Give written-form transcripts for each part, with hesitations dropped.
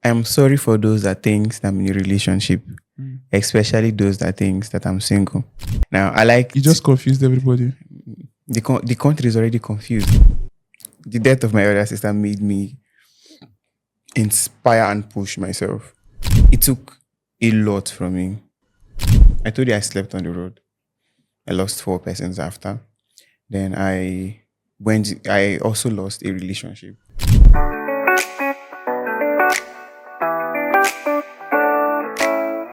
I'm sorry for those that thinks that I'm in a relationship, especially those that thinks that I'm single. Now, I like You just confused everybody. the country is already confused. The death of my other sister made me inspire and push myself. It took a lot from me. I told you I slept on the road. I lost 4 persons after. Then I also lost a relationship.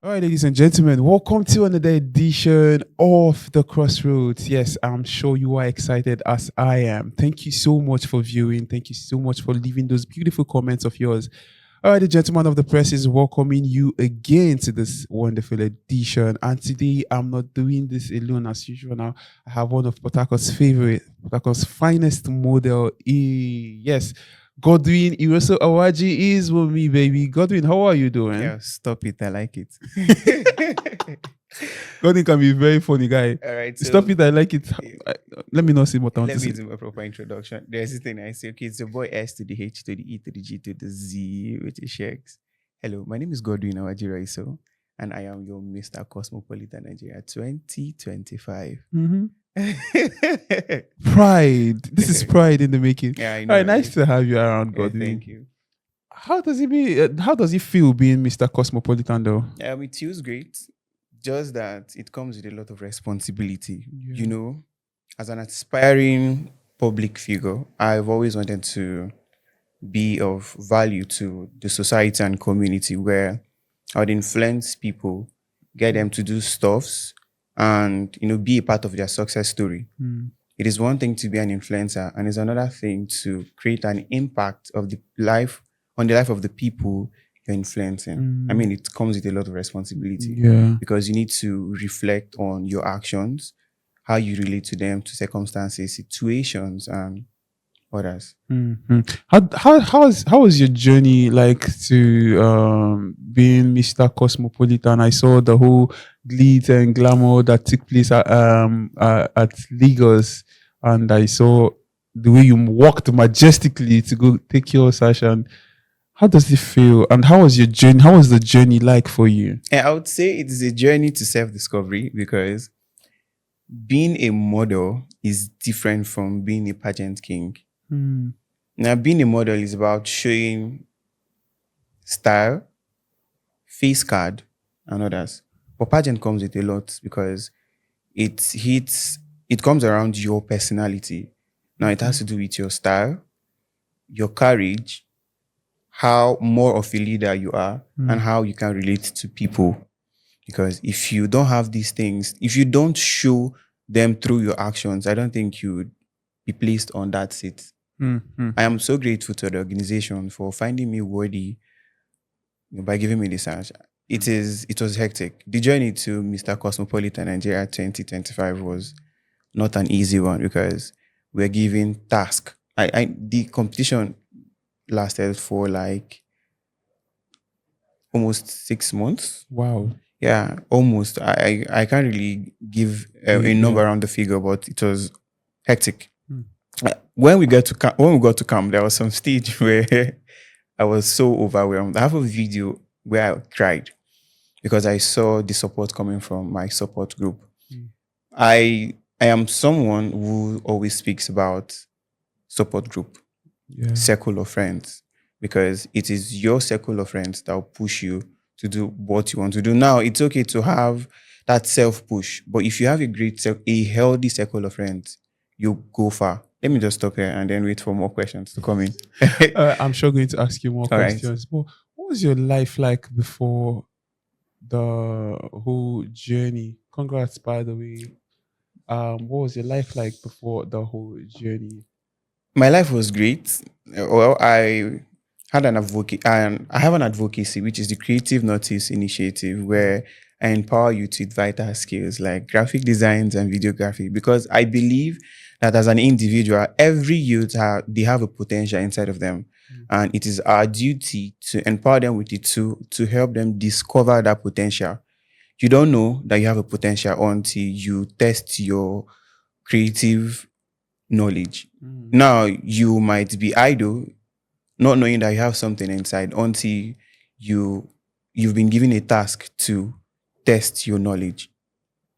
All right, ladies and gentlemen, welcome to another edition of the Crossroads. Yes, I'm sure you are excited as I am. Thank you so much for viewing. Thank you so much for leaving those beautiful comments of yours. All right, the gentleman of the press is welcoming you again to this wonderful edition. And today, I'm not doing this alone as usual. Now, I have one of Port Harcourt's favorite, Port Harcourt's finest model. Yes, Godwin Iroso Awaji is with me, baby. Godwin, how are you doing? Yeah, stop it. I like it. Godwin can be a very funny guy. All right. Stop it. I like it. Let me not say what I want Let to me say. do a proper introduction. There's this thing I say, okay, it's your boy S to the H to the E to the G to the Z, which is Sheks. Hello, my name is Godwin Awaji-Iroso, and I am your Mr. Cosmopolitan Nigeria 2025. Pride. This is pride in the making. Yeah, I know. All right, nice to have you around, Yeah, Godwin. thank you. How does it feel being Mr. Cosmopolitan though? It feels great. Just that it comes with a lot of responsibility. Yeah. You know, as an aspiring public figure, I've always wanted to be of value to the society and community where I would influence people, get them to do stuffs, and be a part of their success story. It is one thing to be an influencer, and it's another thing to create an impact of the life on the life of the people you're influencing. I mean, it comes with a lot of responsibility. Yeah. Because you need to reflect on your actions, how you relate to them, to circumstances, situations, and others. How was your journey like to being Mr. Cosmopolitan? I saw the whole glitter and glamour that took place at Lagos, and I saw the way you walked majestically to go take your session. How does it feel? And how was your journey? How was the journey like for you? I would say it is a journey to self-discovery because being a model is different from being a pageant king. Now, being a model is about showing style, face card, and others. But pageant comes with a lot because it comes around your personality. Now, it has to do with your style, your courage, how more of a leader you are, and how you can relate to people. Because if you don't have these things, if you don't show them through your actions, I don't think you would be placed on that seat. I am so grateful to the organization for finding me worthy by giving me this chance. It was hectic. The journey to Mr. Cosmopolitan Nigeria 2025 was not an easy one because we're given task. The competition lasted for like almost 6 months. Wow. Yeah, almost. I can't really give a number around the figure, but it was hectic. When we got to camp, there was some stage where I was so overwhelmed. I have a video where I cried because I saw the support coming from my support group. I am someone who always speaks about support group, circle of friends, because it is your circle of friends that will push you to do what you want to do. Now, it's okay to have that self-push, but if you have a healthy circle of friends, you go far. Let me just stop here and then wait for more questions to come in. I'm sure going to ask you more All right. questions. But what was your life like before the whole journey? Congrats, by the way. What was your life like before the whole journey? My life was great. Well, I had an advocate, and I have an advocacy, which is the Creative Notice Initiative, where I empower you with vital skills like graphic designs and videography. Because I believe that as an individual, every youth they have a potential inside of them, and it is our duty to empower them with the tool to help them discover that potential. You don't know that you have a potential until you test your creative knowledge. Now, you might be idle, not knowing that you have something inside until you've been given a task to test your knowledge.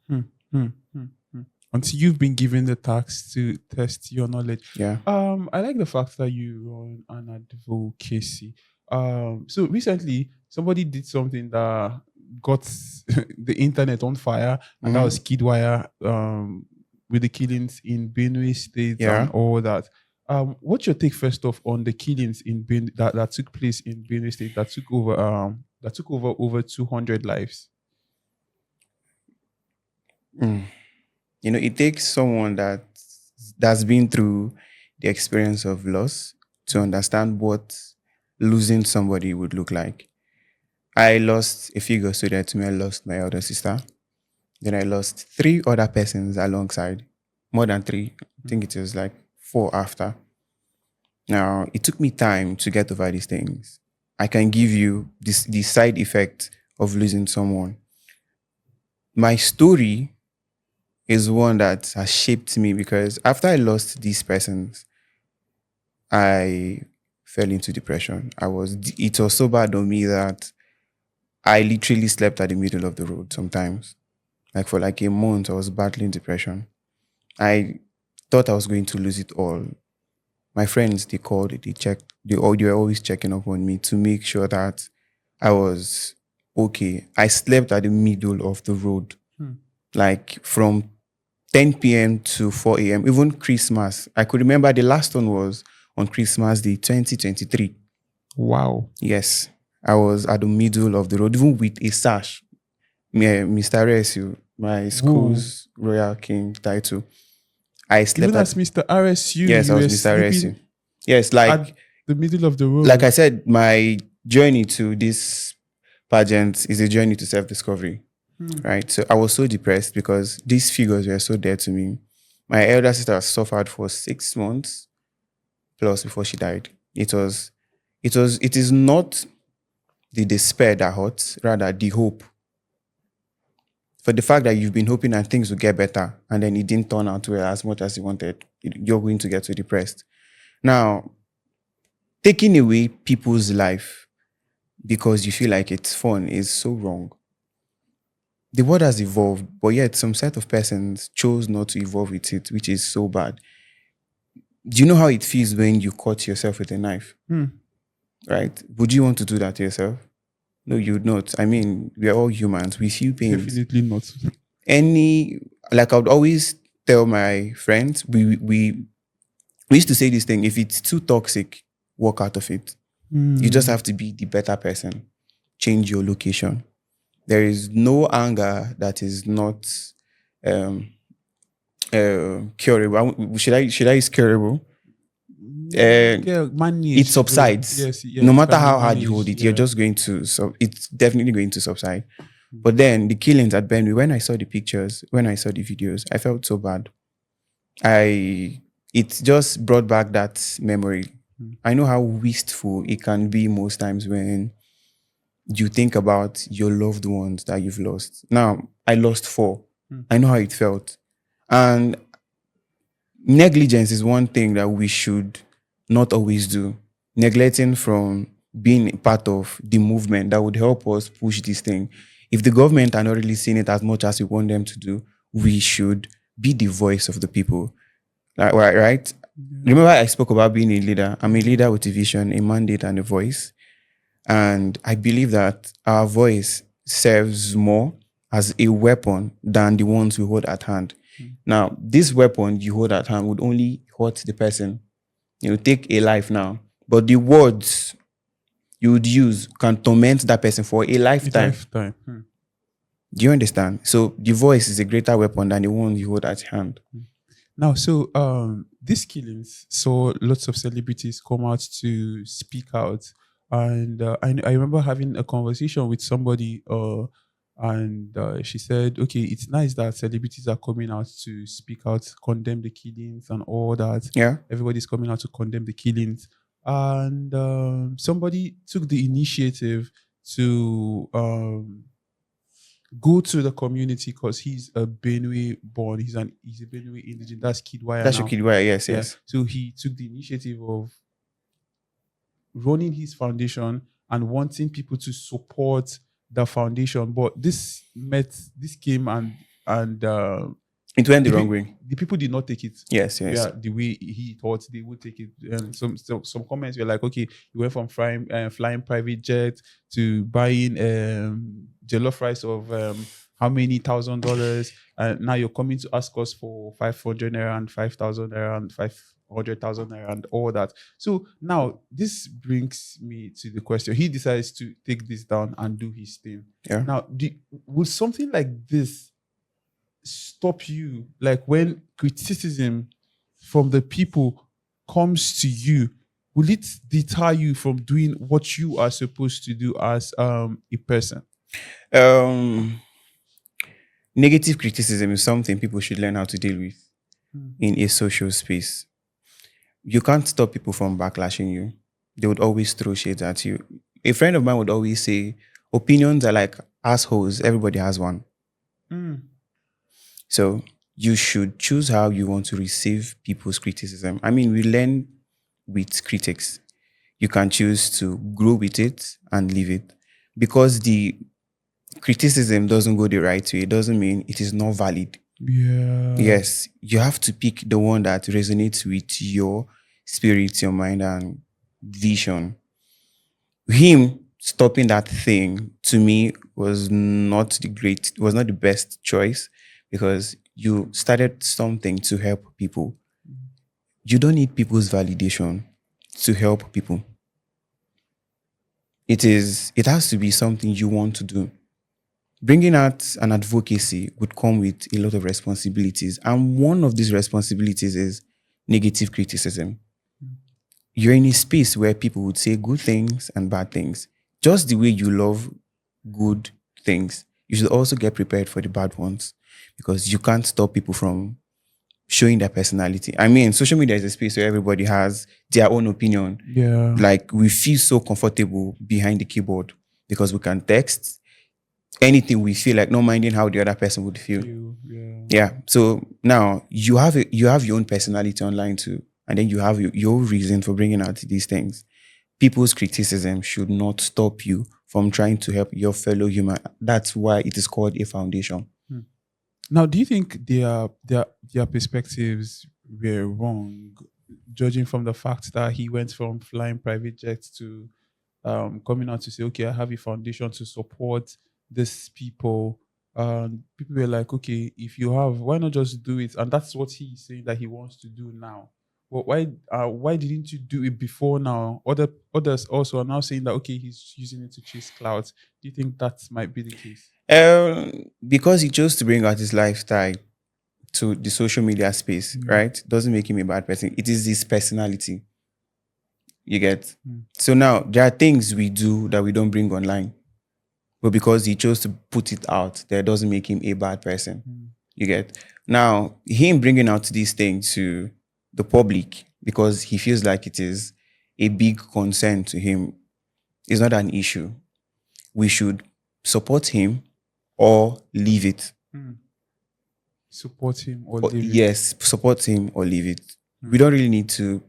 Hmm, hmm, hmm, hmm. Until you've been given the task to test your knowledge. Yeah. I like the fact that you run an advocacy. So recently somebody did something that got the internet on fire, and that was Kidwire, with the killings in Benue State Yeah. and all that. What's your take first off on the killings in that took place in Benue State that took over over 200 lives? Mm. It takes someone that's been through the experience of loss to understand what losing somebody would look like. I lost a figure student to me. I lost my elder sister. Then I lost three other persons alongside, more than three. I think it was like four after. Now, it took me time to get over these things. I can give you the side effect of losing someone. My story is one that has shaped me because after I lost these persons, I fell into depression. It was so bad on me that I literally slept at the middle of the road sometimes. Like for like a month, I was battling depression. I thought I was going to lose it all. My friends, they called, they checked, they were always checking up on me to make sure that I was okay. I slept at the middle of the road, like from 10 p.m. to 4 a.m., even Christmas. I could remember the last one was on Christmas Day 2023. Wow. Yes, I was at the middle of the road, even with a sash. Mr. RSU, my school's Royal King title. I slept Even as Mr. RSU, yes, I you was were Mr. RSU. sleeping Yes, at the middle of the road. like I said, my journey to this pageant is a journey to self-discovery. Right. So I was so depressed because these figures were so dear to me. My elder sister suffered for 6 months plus before she died. It is not the despair that hurts, rather the hope. For the fact that you've been hoping and things will get better and then it didn't turn out well as much as you wanted, you're going to get so depressed. Now, taking away people's life because you feel like it's fun is so wrong. The world has evolved, but yet some set of persons chose not to evolve with it, which is so bad. Do you know how it feels when you cut yourself with a knife? Right? Would you want to do that to yourself? No, you would not. I mean, we are all humans. We feel pains. Definitely not. Like I would always tell my friends, we used to say this thing: if it's too toxic, walk out of it. You just have to be the better person. Change your location. There is no anger that is not curable. Should I use curable? It subsides. Yes, No it matter can be how hard you hold managed, it, you're just going to. So it's definitely going to subside. But then the killings at Benue, when I saw the pictures, when I saw the videos, I felt so bad. It just brought back that memory. I know how wistful it can be most times when you think about your loved ones that you've lost. Now, I lost four. I know how it felt. And negligence is one thing that we should not always do. Neglecting from being part of the movement that would help us push this thing. If the government are not really seeing it as much as we want them to do, we should be the voice of the people. Right? Remember I spoke about being a leader. I'm a leader with a vision, a mandate, and a voice. And I believe that our voice serves more as a weapon than the ones we hold at hand. Now, this weapon you hold at hand would only hurt the person. Take a life now. But the words you would use can torment that person for a lifetime. Do you understand? So the voice is a greater weapon than the one you hold at hand. Now, so these killings saw lots of celebrities come out to speak out. And I remember having a conversation with somebody, and she said, okay, it's nice that celebrities are coming out to speak out, condemn the killings and all that. Yeah. Everybody's coming out to condemn the killings. And somebody took the initiative to go to the community because he's a Benue born. He's a Benue indigenous. That's Kidwire. That's now. your Kidwire, yes. So he took the initiative of running his foundation and wanting people to support the foundation. But this came and It went the the, wrong pe- way. the people did not take it. Yes, yes. Yeah, the way he thought they would take it. And some comments were like, okay, you went from flying private jet to buying jollof rice of how many $1,000, and now you're coming to ask us for 500 naira and 5,000 naira and 500,000 naira and all that. So now this brings me to the question. He decides to take this down and do his thing. Yeah. Now, would something like this stop you, like when criticism from the people comes to you, will it deter you from doing what you are supposed to do as a person? Negative criticism is something people should learn how to deal with in a social space. You can't stop people from backlashing you. They would always throw shades at you. A friend of mine would always say, opinions are like assholes. Everybody has one. So you should choose how you want to receive people's criticism. I mean, we learn with critics. You can choose to grow with it and leave it. Because the criticism doesn't go the right way, it doesn't mean it is not valid. Yeah. Yes, you have to pick the one that resonates with your spirit, your mind, and vision. Him stopping that thing to me was not the best choice, because you started something to help people. You don't need people's validation to help people. It has to be something you want to do. Bringing out an advocacy would come with a lot of responsibilities. And one of these responsibilities is negative criticism. You're in a space where people would say good things and bad things. Just the way you love good things, you should also get prepared for the bad ones, because you can't stop people from showing their personality. I mean, social media is a space where everybody has their own opinion. Yeah. Like, we feel so comfortable behind the keyboard because we can text anything we feel, like not minding how the other person would feel. Yeah. So now you have your own personality online too, and then you have your reason for bringing out these things. People's criticism should not stop you from trying to help your fellow human. That's why it is called a foundation. Now, do you think their perspectives were wrong, judging from the fact that he went from flying private jets to coming out to say, okay, I have a foundation to support these people? People were like, okay, if you have, why not just do it? And that's what he's saying that he wants to do now. Well, why didn't you do it before now? Others also are now saying that, okay, he's using it to chase clouds. Do you think that might be the case? Because he chose to bring out his lifestyle to the social media space, right? Doesn't make him a bad person. It is his personality. You get? So now there are things we do that we don't bring online. But because he chose to put it out, that doesn't make him a bad person. You get? Now, him bringing out these things to the public because he feels like it is a big concern to him is not an issue. We should support him or leave it. Support him or leave it. Yes, support him or leave it. We don't really need to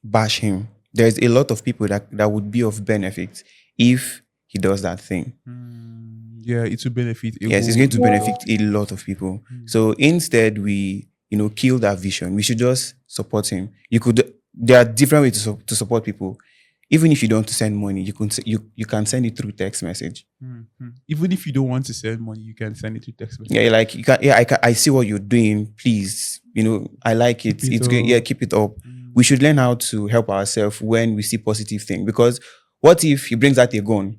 bash him. There's a lot of people that would be of benefit if he does that thing. Yeah, it will benefit. Yes, it's going to benefit a lot of people. So instead, we kill that vision. We should just support him. There are different ways to support people. Even if you don't want to send money, you can send it through text message. Even if you don't want to send money, you can send it through text message. Yeah, like you can. Yeah, I see what you're doing. Please, I like it. It's good. Yeah, keep it up. We should learn how to help ourselves when we see positive things. Because what if he brings out a gun,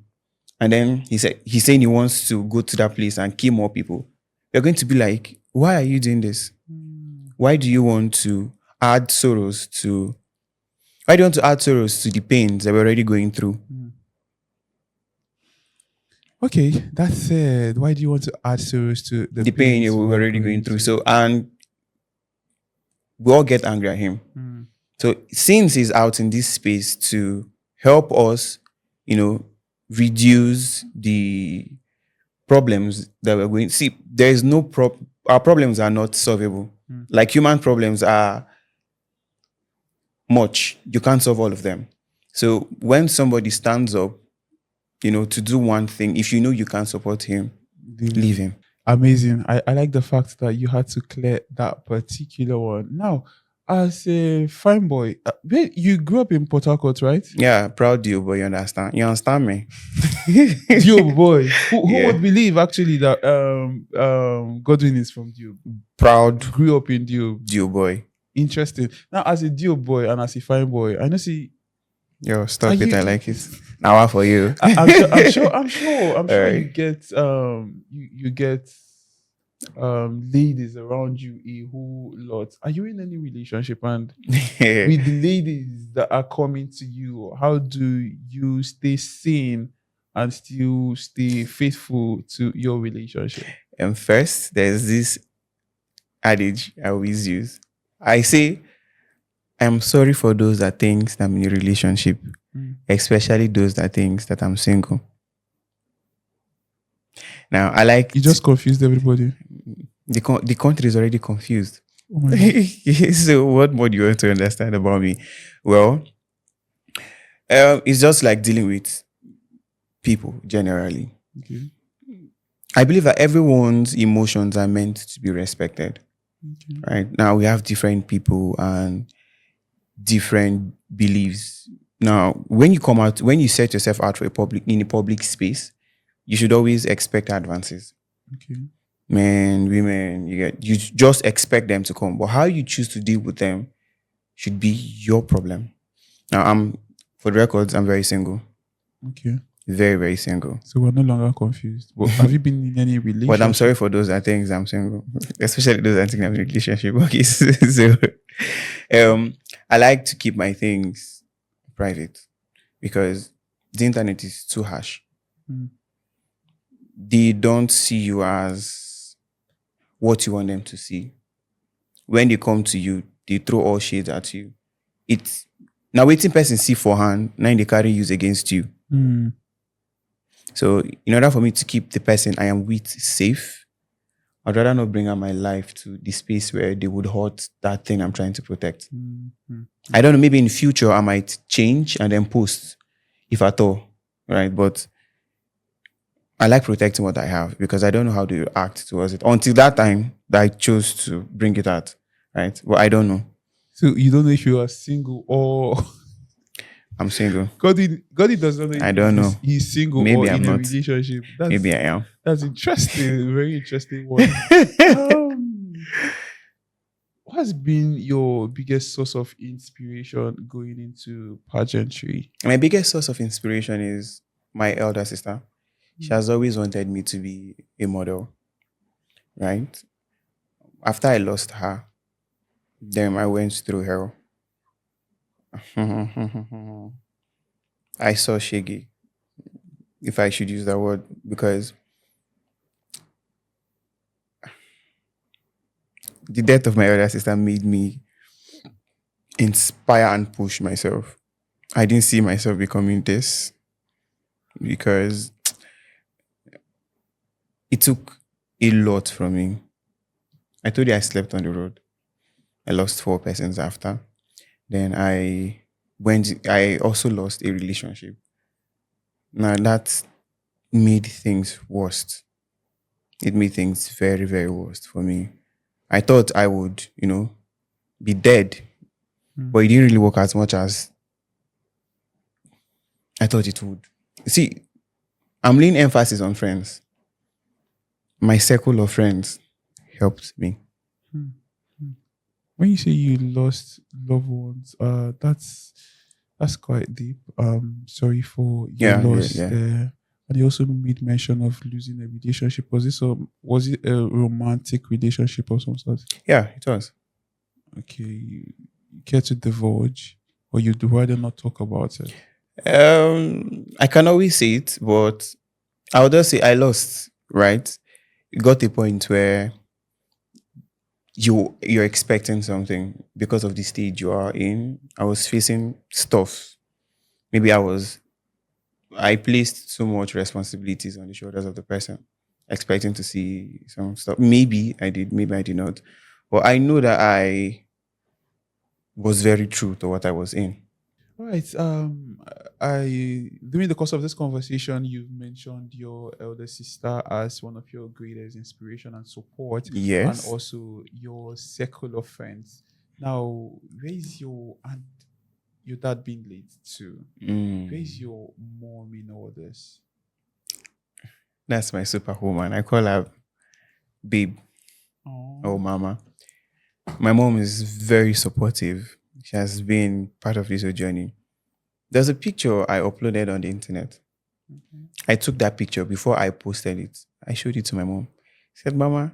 and then he's saying he wants to go to that place and kill more people? You're going to be like, why are you doing this? Why do you want to add sorrows to? Why do you want to add sorrows to the pains that we're already going through? Okay, that said, why do you want to add sorrows to the pain we're already going through? So, and we all get angry at him. So since he's out in this space to help us, reduce the problems that we're going to see, there is no our problems are not solvable. Like human problems are much. You can't solve all of them. So when somebody stands up, to do one thing, if you know you can't support him, leave him. Amazing. I like the fact that you had to clear that particular one. Now, as a fine boy, wait, you grew up in Port Harcourt, right? Yeah, proud you, but you understand. You understand me? Diob boy. Who Yeah. would believe actually that Godwin is from Diob? Proud Grew up in Diob. you, boy. Interesting. Now, as a Diob boy and as a fine boy, I know see. Yo, stop Are it. I you? like it. Now for you. I'm sure you Alright. get you get ladies around you a whole lot. Are you in any relationship? And with the ladies that are coming to you, how do you stay sane and still stay faithful to your relationship? And first, there's this adage I always use. I say, I'm sorry for those that thinks that I'm in a relationship, especially those that thinks that I'm single. Now, I like You just confused everybody. the country is already confused. Oh my God. So, what more do you want to understand about me? Well, it's just like dealing with people generally. Okay. I believe that everyone's emotions are meant to be respected. Okay. Right now, we have different people and different beliefs. Now, when you set yourself out for in a public space, you should always expect advances. Okay. Men, women, you just expect them to come. But how you choose to deal with them should be your problem. Now, for the records, I'm very single. Okay. Very, very single. So we're no longer confused. But have you been in any relationship? But I'm sorry for those that think I'm single, especially those that think I'm in a relationship. Okay, so I like to keep my things private because the internet is too harsh. They don't see you as what you want them to see. When they come to you, they throw all shades at you. It's now waiting person see for hand, now they carry use against you. So in order for me to keep the person I am with safe, I'd rather not bring out my life to the space where they would hurt that thing I'm trying to protect. I don't know, maybe in the future I might change and then post, if at all, right? But I like protecting what I have because I don't know how to act towards it. Until that time that I chose to bring it out, right? Well, I don't know. So you don't know if you are single or I'm single. Godwin does not know. I don't know. He's single Maybe or I'm in a not. relationship. Maybe I am. That's interesting. Very interesting one. What has been your biggest source of inspiration going into pageantry? My biggest source of inspiration is my elder sister. She has always wanted me to be a model, right? After I lost her, then I went through hell. I saw Shaggy, if I should use that word, because the death of my elder sister made me inspire and push myself. I didn't see myself becoming this because it took a lot from me. I told you I slept on the road. I lost 4 persons after. Then I also lost a relationship. Now that made things worse. It made things very, very worse for me. I thought I would, be dead. But it didn't really work as much as I thought it would. See, I'm laying emphasis on friends. My circle of friends helped me. When you say you lost loved ones, that's quite deep. Sorry for your loss there. And you also made mention of losing a relationship. Was it a romantic relationship of some sort? Yeah, it was. Okay, you care to divulge, or you'd rather not talk about it? I can always say it, but I would just say I lost, right? It got a point where you're expecting something because of the stage you are in. I was facing stuff. Maybe I placed so much responsibilities on the shoulders of the person, expecting to see some stuff. Maybe I did, maybe I did not. But I know that I was very true to what I was in. Right. I during the course of this conversation, you've mentioned your elder sister as one of your greatest inspiration and support, and Yes. also your circle of friends. Now, where is your dad being late too? Where is Mm. your mom in all this? That's my superwoman. I call her babe or Oh, mama. My mom is very supportive. She has been part of this whole journey. There's a picture I uploaded on the internet. okay. I took that picture before I posted it. I showed it to my mom. I said, Mama,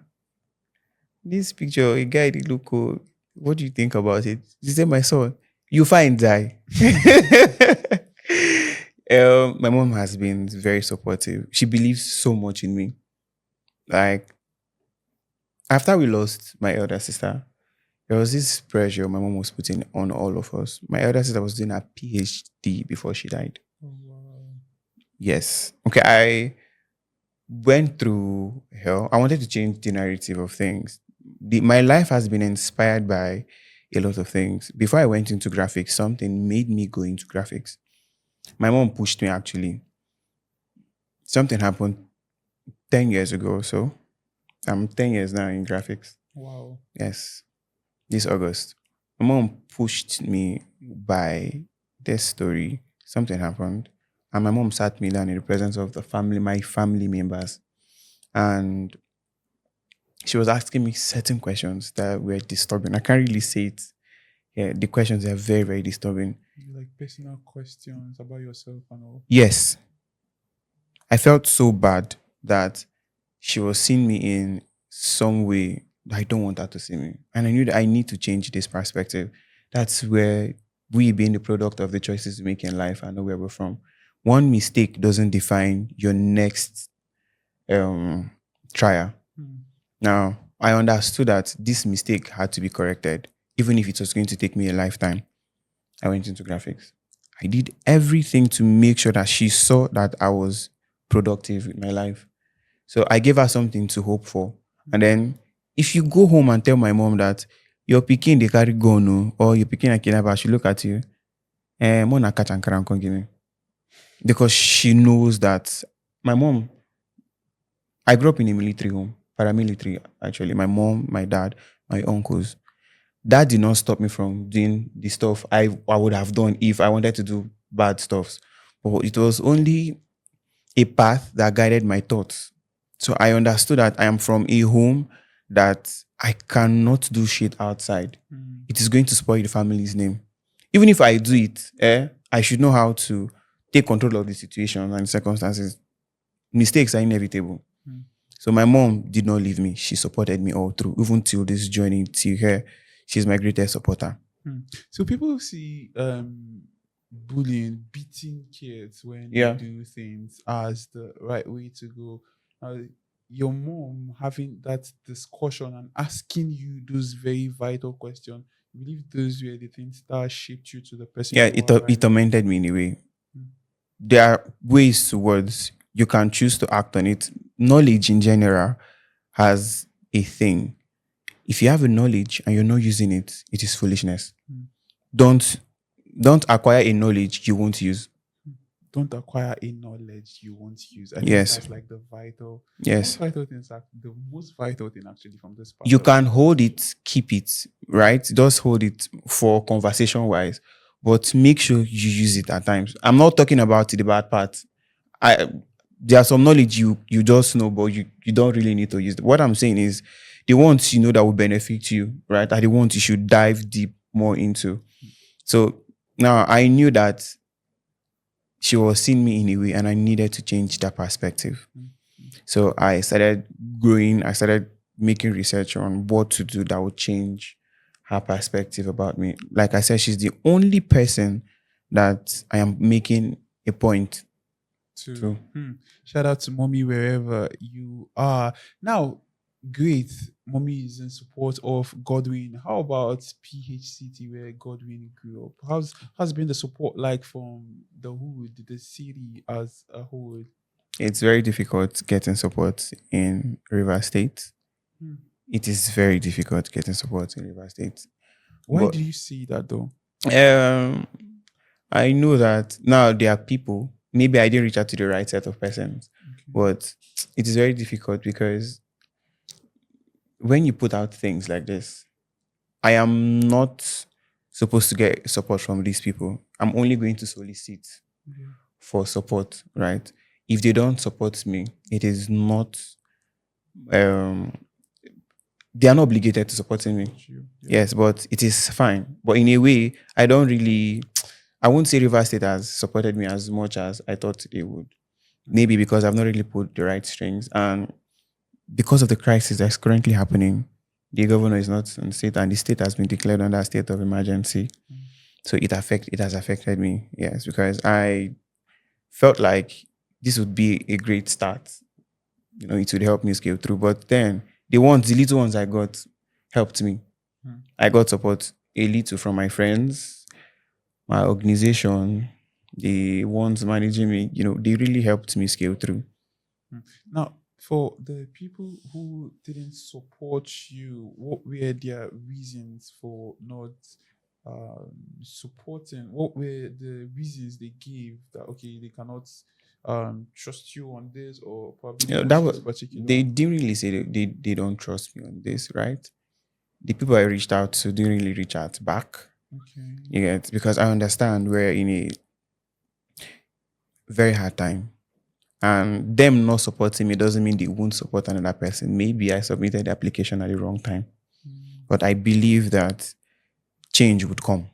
this picture, a guy did look cool. What do you think about it? She said, my son, you fine, die. My mom has been very supportive. She believes so much in me. Like, after we lost my elder sister, there was this pressure my mom was putting on all of us. My elder sister was doing her PhD before she died. Oh, wow. Yes. Okay, I went through hell. I wanted to change the narrative of things. My life has been inspired by a lot of things. Before I went into graphics, something made me go into graphics. My mom pushed me actually. Something happened 10 years ago or so. I'm 10 years now in graphics. Wow. Yes, this August. My mom pushed me by this story. Something happened. And my mom sat me down in the presence of the family, my family members. And she was asking me certain questions that were disturbing. I can't really say it. Yeah, the questions are very, very disturbing. Like personal questions about yourself and all. Yes, I felt so bad that she was seeing me in some way that I don't want her to see me. And I knew that I need to change this perspective. That's where we, being the product of the choices we make in life, I know where we're from. One mistake doesn't define your next um, trial. Hmm. Now, I understood that this mistake had to be corrected, even if it was going to take me a lifetime. I went into graphics. I did everything to make sure that she saw that I was productive with my life. So I gave her something to hope for. And then if you go home and tell my mom that your pikin they carry gun or your pikin a kidnapper, she look at you, mo na catch and carry and come give me. Because she knows that my mom, I grew up in a military home, paramilitary actually. My mom, my dad, my uncles. That did not stop me from doing the stuff I would have done if I wanted to do bad stuff. But it was only a path that guided my thoughts. So I understood that I am from a home that I cannot do shit outside. Hmm. It is going to spoil the family's name. Even if I do it, I should know how to take control of the situation and circumstances. Mistakes are inevitable. Hmm. So my mom did not leave me. She supported me all through, even till this journey, till her. She's my greatest supporter. Hmm. So people see bullying, beating kids when they Yeah. do things as the right way to go. Your mom having that discussion and asking you those very vital questions, you believe those were the things that shaped you to the person Yeah, you are right it now? tormented me in a way. Hmm. There are ways towards you can choose to act on it. Knowledge in general has a thing. If you have a knowledge and you're not using it, it is foolishness. Hmm. Don't don't acquire a knowledge you won't use. Don't acquire a knowledge you won't use. I think Yes. that's like the vital, most Yes. vital things, the most vital thing actually from this part You of can it. hold it, keep it, right? Just hold it for conversation wise, but make sure you use it at times. I'm not talking about the bad part. I There's some knowledge you just know, but you don't really need to use it. What I'm saying is the ones you know that will benefit you, right? Are the ones you should dive deep more into. So now I knew that she was seeing me in a way and I needed to change that perspective. Mm, mm, So I started growing, I started making research on what to do that would change her perspective about me. Like I said, she's the only person that I am making a point to. Shout out to mommy wherever you are. Now, great. Mommy is in support of Godwin. How about PHCT where Godwin grew up? How's been the support like from the hood, the city as a whole? It's very difficult getting support in River State. Hmm. It is very difficult getting support in River State. Why But do you see that though? um, I know that now there are people, maybe I didn't reach out to the right set of persons, but it is very difficult because when you put out things like this, I am not supposed to get support from these people. I'm only going to solicit for support, right? If they don't support me, it is not, um, they are not obligated to supporting me. Yes, but it is fine. But in a way, I won't say River State has supported me as much as I thought they would. Maybe because I've not really put the right strings. And because of the crisis that's currently happening, the governor is not in the state and the state has been declared under a state of emergency. So it has affected me, yes, because I felt like this would be a great start. It would help me scale through. But then the little ones I got helped me. I got support a little from my friends, my organization, the ones managing me, they really helped me scale through. Now, for the people who didn't support you, what were their reasons for not supporting? What were the reasons they gave that okay they cannot trust you on this or probably That push was this particular? they didn't really say they don't trust me on this, right? The people I reached out to didn't really reach out back. Okay. You get, because I understand we're in a very hard time. And them not supporting me doesn't mean they won't support another person. Maybe I submitted the application at the wrong time. But I believe that change would come.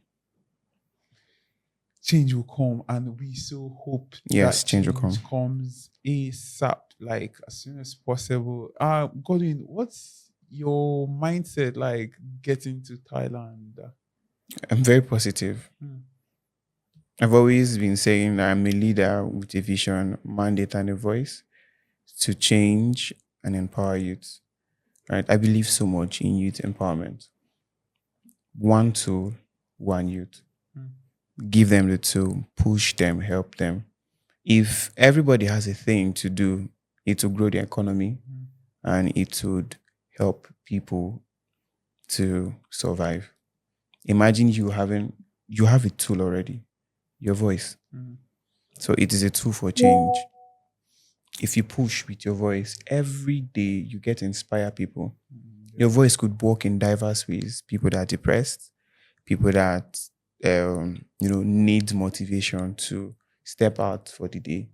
Change will come, and we so hope Yes, that change will come. comes ASAP, like as soon as possible. Godwin, what's your mindset like getting to Thailand? I'm very positive. I've always been saying that I'm a leader with a vision, mandate, and a voice to change and empower youth. Right? I believe so much in youth empowerment. One tool, one youth. Give them the tool, push them, help them. If everybody has a thing to do, it will grow the economy and it would help people to survive. Imagine you have a tool already, your voice. So it is a tool for change. If you push with your voice every day, you get to inspire people. Your voice could work in diverse ways. People that are depressed, people that need motivation to step out for the day.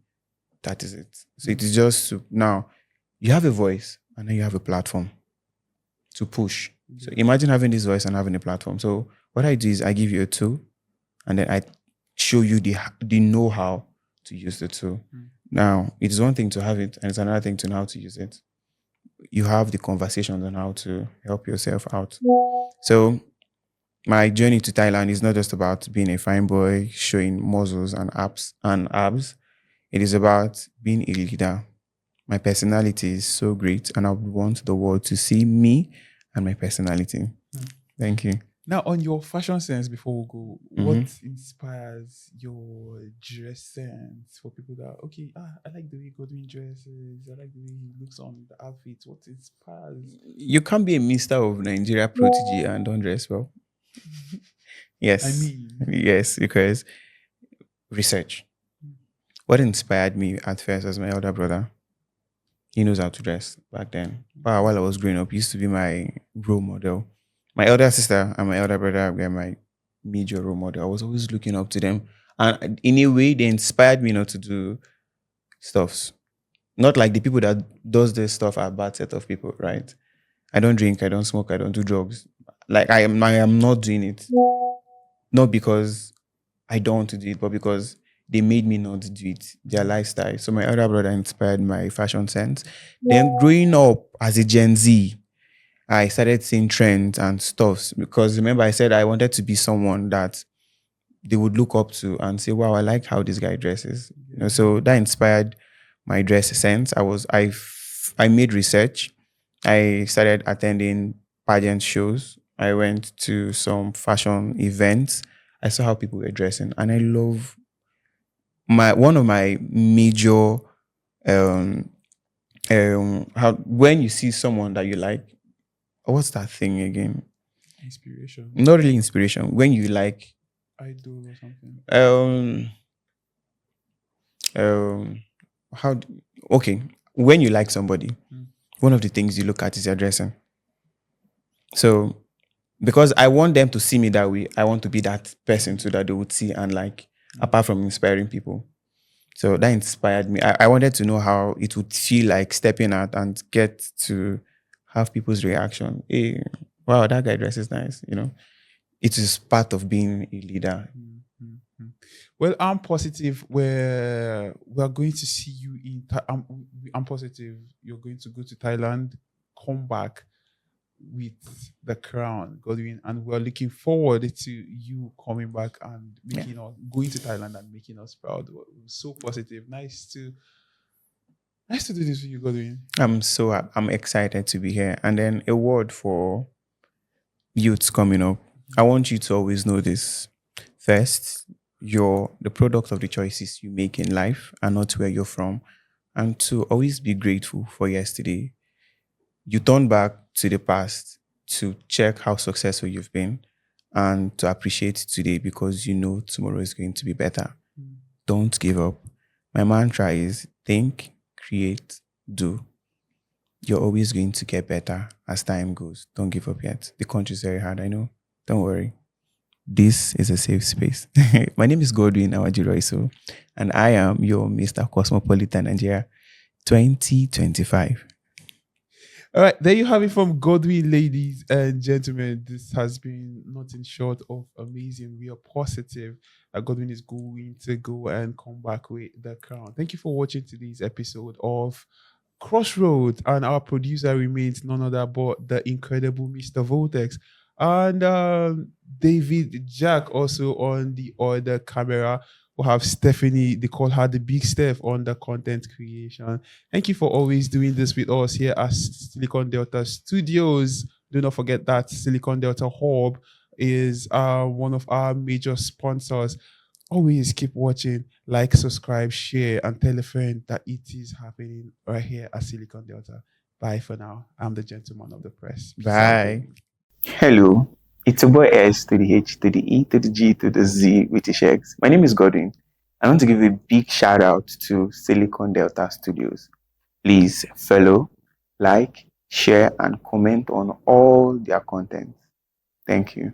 That is it. So it is just now you have a voice and then you have a platform to push. So imagine having this voice and having a platform. So what I do is I give you a tool and then I show you the know-how to use the tool. Now, it's one thing to have it and it's another thing to know how to use it. You have the conversations on how to help yourself out. So my journey to Thailand is not just about being a fine boy, showing muscles and abs. It is about being a leader. My personality is so great and I would want the world to see me and my personality. Thank you. Now, on your fashion sense, before we go, what inspires your dress sense for people that, okay, I like the way Godwin dresses, I like the way he looks on the outfits. What inspires? You can't be a minister of Nigeria protege and don't dress well. Yes. Yes, because research. What inspired me at first was my elder brother. He knows how to dress back then. But while I was growing up, he used to be my role model. My elder sister and my elder brother were my major role model. I was always looking up to them. And in a way, they inspired me not to do stuffs. Not like the people that does this stuff are a bad set of people, right? I don't drink, I don't smoke, I don't do drugs. Like I am not doing it. Not because I don't want to do it, but because they made me not do it, their lifestyle. So my elder brother inspired my fashion sense. Then growing up as a Gen Z, I started seeing trends and stuffs because remember I said I wanted to be someone that they would look up to and say, wow, I like how this guy dresses. So that inspired my dress sense. I made research. I started attending pageant shows. I went to some fashion events. I saw how people were dressing and I love one of my major how when you see someone that you like, what's that thing again? Inspiration. Not really inspiration. When you like idol or something. Um, um, how? Okay, when you like somebody, one of the things you look at is their dressing. So, because I want them to see me that way, I want to be that person so that they would see and like. Apart from inspiring people, so that inspired me. I wanted to know how it would feel like stepping out and get to have people's reaction. Hey, wow, that guy dresses nice. It is part of being a leader. Well, I'm positive we're going to see you in. I'm positive you're going to go to Thailand, come back with the crown, Godwin, and we're looking forward to you coming back and making us going to Thailand and making us proud. We're so positive. Nice to do this with you, Godwin. I'm excited to be here. And then a word for youths coming up. I want you to always know this. First, you're the product of the choices you make in life and not where you're from. And to always be grateful for yesterday. You turn back to the past to check how successful you've been and to appreciate today because you know tomorrow is going to be better. Don't give up. My mantra is think, create, do. You're always going to get better as time goes. Don't give up yet. The country is very hard, I know. Don't worry. This is a safe space. My name is Godwin Awaji-Iroso, and I am your Mr. Cosmopolitan Nigeria 2025. All right, there you have it from Godwin, ladies and gentlemen. This has been nothing short of amazing. We are positive that Godwin is going to go and come back with the crown. Thank you for watching today's episode of Crossroad, and our producer remains none other but the incredible Mr. Voltex and David Jack also on the other camera. We have Stephanie, they call her the Big Steph on the content creation. Thank you for always doing this with us here at Silicon Delta Studios. Do not forget that Silicon Delta Hub is one of our major sponsors. Always keep watching, like, subscribe, share, and tell a friend that it is happening right here at Silicon Delta. Bye for now. I'm the gentleman of the press. Peace out, Bye. baby. Hello. It's your boy S to the H to the E to the G to the Z with the Shakes. My name is Godwin. I want to give a big shout out to Silicon Delta Studios. Please follow, like, share, and comment on all their content. Thank you.